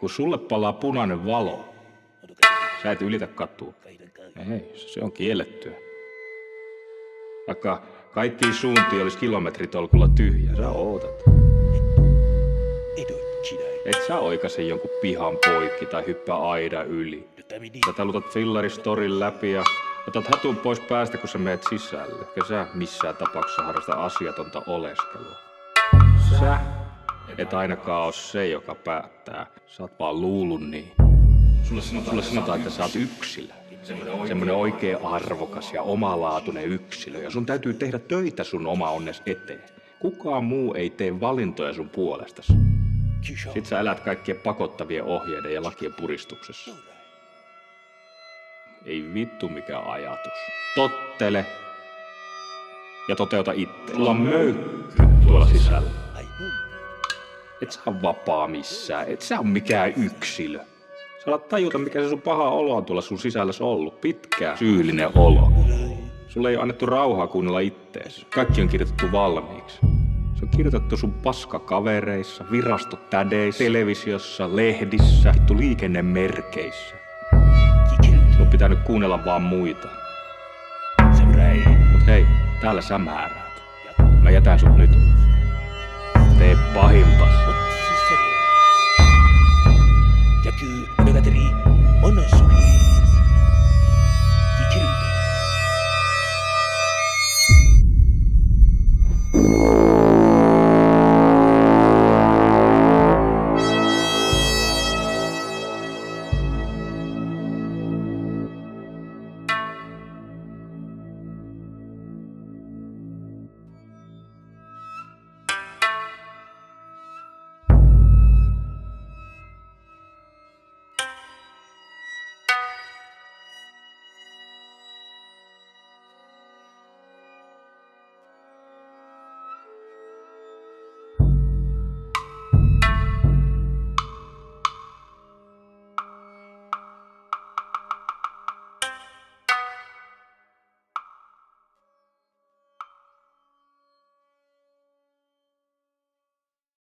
kun sulle palaa punainen valo, sä et ylitä katua. Ei, se on kiellettyä. Vaikka kaikkiin suuntiin olisi kilometritolkulla tyhjä, sä ootat. Et sä oikaise jonkun pihan poikki tai hyppää aidan yli. Sä talutat fillaristorin läpi ja otat hatun pois päästä, kun sä meet sisälle. Eikä sä missään tapauksessa harrasta asiatonta oleskelua. Sä et ainakaan oo se, joka päättää. Sä oot vaan luullut niin. Sulle sanotaan, että sä oot yksilö. Semmonen oikein arvokas ja omalaatuinen yksilö. Ja sun täytyy tehdä töitä sun oma onnes eteen. Kukaan muu ei tee valintoja sun puolestasi. Sit sä elät kaikkien pakottavien ohjeiden ja lakien puristuksessa. Ei vittu mikä ajatus. Tottele ja toteuta itse. Sulla on möykky tuolla sisällä. Et sä on vapaa missään. Et sä on mikään yksilö. Sä alat tajuta, mikä se sun paha olo on tuolla sun sisälläs ollut. Pitkään syyllinen olo. Sulle ei ole annettu rauhaa kuunnella ittees. Kaikki on kirjoitettu valmiiksi. Se on kirjoitettu sun paskakavereissa, virastotädeissä, televisiossa, lehdissä, vittu liikennemerkeissä. Sun pitää nyt kuunnella vaan muita. Mut hei, täällä sä määräät. Mä jätän sut nyt. Tee pahimpas. 野球物語物語